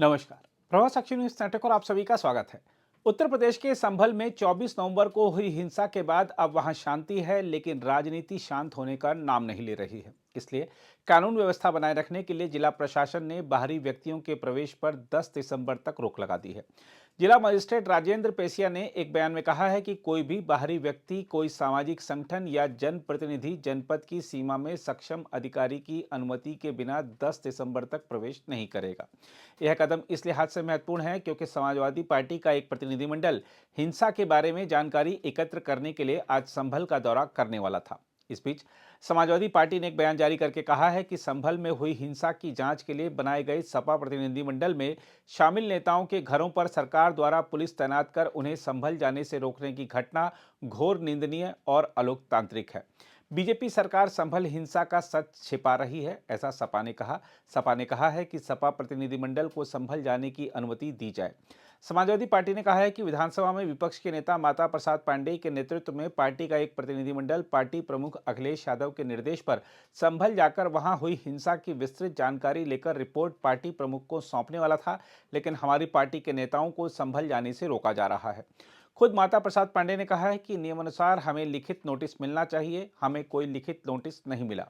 नमस्कार। प्रभात साक्षी news network और आप सभी का स्वागत है। उत्तर प्रदेश के संभल में 24 नवंबर को हुई हिंसा के बाद अब वहां शांति है, लेकिन राजनीति शांत होने का नाम नहीं ले रही है। इसलिए कानून व्यवस्था बनाए रखने के लिए जिला प्रशासन ने बाहरी व्यक्तियों के प्रवेश पर 10 दिसंबर तक रोक लगा दी है। जिला मजिस्ट्रेट राजेंद्र पेसिया ने एक बयान में कहा है कि कोई भी बाहरी व्यक्ति, कोई सामाजिक संगठन या जनप्रतिनिधि जनपद की सीमा में सक्षम अधिकारी की अनुमति के बिना 10 दिसंबर तक प्रवेश नहीं करेगा। यह कदम इस लिहाज से महत्वपूर्ण है क्योंकि समाजवादी पार्टी का एक प्रतिनिधिमंडल हिंसा के बारे में जानकारी एकत्र करने के लिए आज संभल का दौरा करने वाला था। इस बीच समाजवादी पार्टी ने एक बयान जारी करके कहा है कि संभल में हुई हिंसा की जांच के लिए बनाए गए सपा प्रतिनिधिमंडल में शामिल नेताओं के घरों पर सरकार द्वारा पुलिस तैनात कर उन्हें संभल जाने से रोकने की घटना घोर निंदनीय और अलोकतांत्रिक है। बीजेपी सरकार संभल हिंसा का सच छिपा रही है, ऐसा सपा ने कहा। सपा ने कहा है कि सपा प्रतिनिधिमंडल को संभल जाने की अनुमति दी जाए। समाजवादी पार्टी ने कहा है कि विधानसभा में विपक्ष के नेता माता प्रसाद पांडेय के नेतृत्व में पार्टी का एक प्रतिनिधिमंडल पार्टी प्रमुख अखिलेश यादव के निर्देश पर संभल जाकर वहां हुई हिंसा की विस्तृत जानकारी लेकर रिपोर्ट पार्टी प्रमुख को सौंपने वाला था, लेकिन हमारी पार्टी के नेताओं को संभल जाने से रोका जा रहा है। खुद माता प्रसाद पांडेय ने कहा है कि नियमानुसार हमें लिखित नोटिस मिलना चाहिए, हमें कोई लिखित नोटिस नहीं मिला।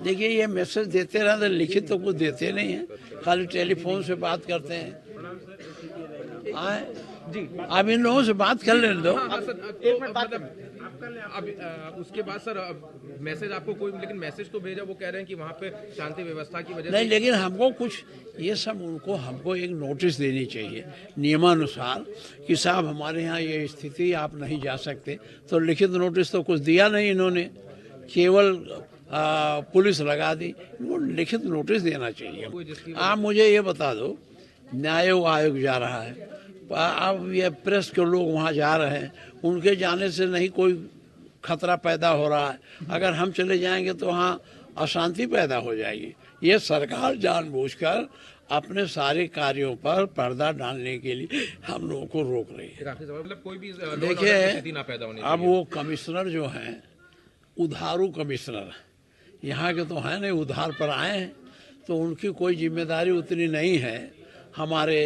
देखिए, ये मैसेज देते रहे तो लिखित तो कुछ देते नहीं है, खाली टेलीफोन से बात करते हैं। अब इन लोगों से बात कर लेने दो। उसके बाद सर मैसेज आपको कोई, लेकिन मैसेज तो भेजा, वो कह रहे हैं कि वहाँ पे शांति व्यवस्था की वजह नहीं, लेकिन हमको कुछ ये सब हमको एक नोटिस देनी चाहिए नियमानुसार कि साहब हमारे यहाँ ये स्थिति, आप नहीं जा सकते। तो लिखित नोटिस तो कुछ दिया नहीं इन्होंने, केवल पुलिस लगा दी। इनको लिखित नोटिस देना चाहिए। आप मुझे ये बता दो, न्याय आयोग जा रहा है, अब ये प्रेस के लोग वहाँ जा रहे हैं, उनके जाने से नहीं कोई खतरा पैदा हो रहा है। अगर हम चले जाएंगे तो वहाँ अशांति पैदा हो जाएगी। ये सरकार जानबूझकर अपने सारे कार्यों पर पर्दा डालने के लिए हम लोगों को रोक रही है। मतलब कोई भी देखिए, अब वो कमिश्नर जो हैं, उधारू कमिश्नर यहाँ के तो हैं नहीं, उधार पर आए हैं, तो उनकी कोई जिम्मेदारी उतनी नहीं है हमारे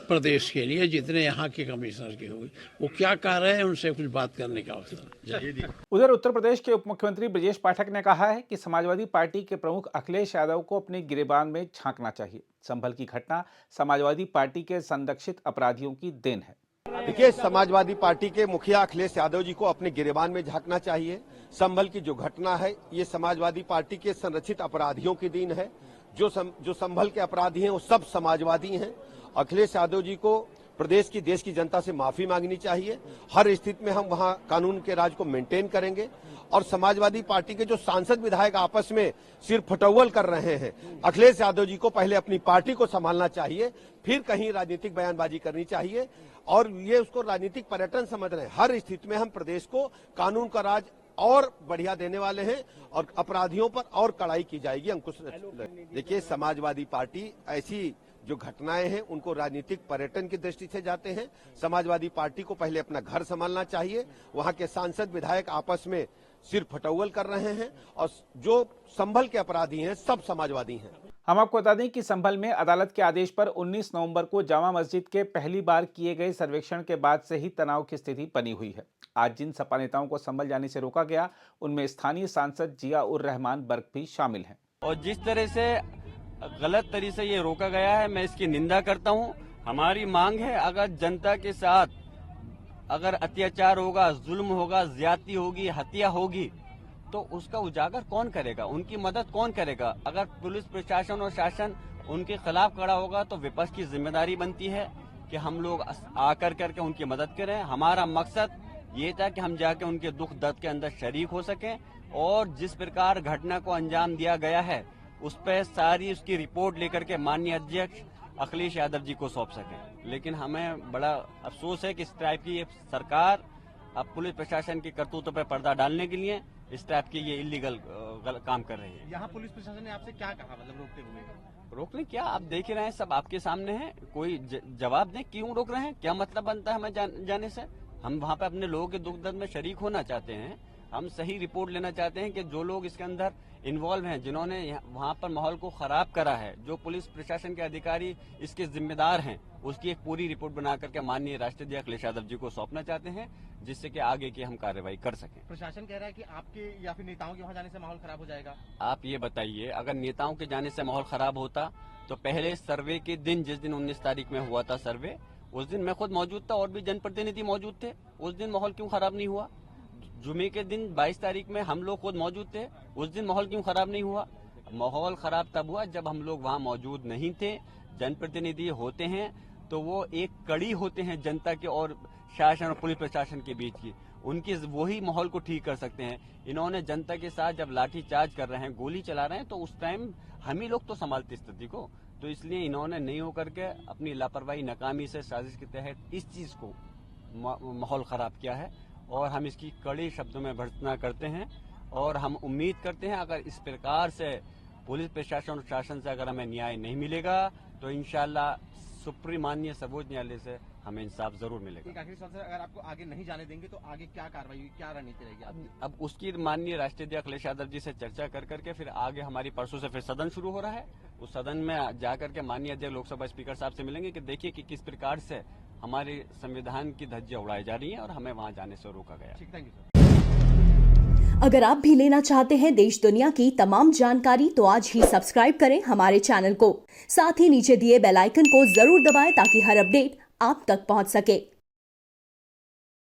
प्रदेश के लिए जितने यहाँ के कमिश्नर की होगी। वो क्या कह रहे हैं, उनसे कुछ बात करने का अवसर। उधर उत्तर प्रदेश के उप मुख्यमंत्री ब्रजेश पाठक ने कहा है कि समाजवादी पार्टी के प्रमुख अखिलेश यादव को अपने गिरेबान में झांकना चाहिए। संभल की घटना समाजवादी पार्टी के संरक्षित अपराधियों की देन है। देखिए, समाजवादी पार्टी के मुखिया अखिलेश यादव जी को अपने गिरेबान में झांकना चाहिए। संभल की जो घटना है, ये समाजवादी पार्टी के संरक्षित अपराधियों की देन है। जो संभल के अपराधी हैं वो सब समाजवादी हैं। अखिलेश यादव जी को प्रदेश की, देश की जनता से माफी मांगनी चाहिए। हर स्थिति में हम वहां कानून के राज को मेंटेन करेंगे। और समाजवादी पार्टी के जो सांसद विधायक आपस में सिर फटौवल कर रहे हैं, अखिलेश यादव जी को पहले अपनी पार्टी को संभालना चाहिए, फिर कहीं राजनीतिक बयानबाजी करनी चाहिए। और ये उसको राजनीतिक पर्यटन समझ रहे हैं। हर स्थिति में हम प्रदेश को कानून का राज और बढ़िया देने वाले हैं और अपराधियों पर और कड़ाई की जाएगी, अंकुश। देखिए, समाजवादी पार्टी ऐसी जो घटनाएं हैं उनको राजनीतिक पर्यटन की दृष्टि से जाते हैं। समाजवादी पार्टी को पहले अपना घर संभालना चाहिए। वहां के सांसद विधायक आपस में सिर फटौवल कर रहे हैं और जो संभल के अपराधी हैं सब समाजवादी हैं। हम आपको बता दें कि संभल में अदालत के आदेश पर 19 नवंबर को जामा मस्जिद के पहली बार किए गए सर्वेक्षण के बाद से ही तनाव की स्थिति बनी हुई है। आज जिन सपा नेताओं को संभल जाने से रोका गया, उनमें स्थानीय सांसद जिया उर रहमान बर्क भी शामिल हैं। और जिस तरह से गलत तरीके से ये रोका गया है, मैं इसकी निंदा करता हूँ। हमारी मांग है, अगर जनता के साथ अगर अत्याचार होगा, जुल्म होगा, ज्यादती होगी, हत्या होगी, तो उसका उजागर कौन करेगा, उनकी मदद कौन करेगा? अगर पुलिस प्रशासन और शासन उनके खिलाफ खड़ा होगा तो विपक्ष की जिम्मेदारी बनती है कि हम लोग आकर करके उनकी मदद करें। हमारा मकसद ये था कि हम जाके उनके दुख दर्द के अंदर शरीक हो सकें और जिस प्रकार घटना को अंजाम दिया गया है उस पर सारी उसकी रिपोर्ट लेकर के माननीय अध्यक्ष अखिलेश यादव जी को सौंप सकें। लेकिन हमें बड़ा अफसोस है कि इस टाइप की सरकार अब पुलिस प्रशासन की करतूतों पर पर्दा डालने के लिए इस टाइप की ये इलीगल काम कर रही है। यहाँ पुलिस प्रशासन ने आपसे क्या कहा, मतलब रोकते हुए? रोकने क्या, आप देख ही रहे हैं, सब आपके सामने है। कोई जवाब दें, क्यों रोक रहे हैं, क्या मतलब बनता है हमें जाने से? हम वहाँ पे अपने लोगों के दुख दर्द में शरीक होना चाहते हैं। हम सही रिपोर्ट लेना चाहते हैं कि जो लोग इसके अंदर इन्वॉल्व हैं, जिन्होंने वहां पर माहौल को खराब करा है, जो पुलिस प्रशासन के अधिकारी इसके जिम्मेदार हैं, उसकी एक पूरी रिपोर्ट बना करके माननीय राष्ट्रीय अध्यक्ष अखिलेश यादव जी को सौंपना चाहते हैं, जिससे कि आगे की हम कार्रवाई कर सकें। प्रशासन कह रहा है कि आपके या फिर नेताओं के वहां जाने से माहौल खराब हो जाएगा। आप ये बताइए, अगर नेताओं के जाने से माहौल खराब होता तो पहले सर्वे के दिन, जिस दिन 19 तारीख में हुआ था सर्वे, उस दिन मैं खुद मौजूद था और भी जनप्रतिनिधि मौजूद थे। उस दिन माहौल क्यों खराब नहीं हुआ? जुमे के दिन 22 तारीख में हम लोग खुद मौजूद थे, उस दिन माहौल क्यों खराब नहीं हुआ? माहौल खराब तब हुआ जब हम लोग वहां मौजूद नहीं थे। जनप्रतिनिधि होते हैं तो वो एक कड़ी होते हैं जनता के और शासन और पुलिस प्रशासन के बीच की, उनकी वही माहौल को ठीक कर सकते हैं। इन्होंने जनता के साथ जब लाठी चार्ज कर रहे हैं, गोली चला रहे हैं, तो उस टाइम हम ही लोग तो संभालते स्थिति को, तो इसलिए इन्होंने नहीं होकर के अपनी लापरवाही, नाकामी से, साजिश के तहत इस चीज को माहौल खराब किया है और हम इसकी कड़े शब्दों में भर्त्सना करते हैं। और हम उम्मीद करते हैं अगर इस प्रकार से पुलिस प्रशासन और शासन से अगर हमें न्याय नहीं मिलेगा तो इंशाल्लाह सुप्रीम माननीय सर्वोच्च न्यायालय से हमें इंसाफ जरूर मिलेगा। एक आखिरी सवाल सर, अगर आपको आगे नहीं जाने देंगे तो आगे क्या कार्रवाई, क्या रणनीति रहेगी आपकी? अब उसकी माननीय राष्ट्रीय अध्यक्ष अखिलेश यादव जी से चर्चा कर करके फिर आगे हमारी परसों से फिर सदन शुरू हो रहा है। उस सदन में जाकर के माननीय अध्यक्ष लोकसभा स्पीकर साहब से मिलेंगे कि देखिए कि किस प्रकार से हमारे संविधान की धज्जियां उड़ाई जा रही हैं और हमें वहां जाने से रोका गया। ठीक, थैंक यू सर। अगर आप भी लेना चाहते हैं देश दुनिया की तमाम जानकारी तो आज ही सब्सक्राइब करें हमारे चैनल को। साथ ही नीचे दिए बेल आइकन को जरूर दबाएं ताकि हर अपडेट आप तक पहुंच सके।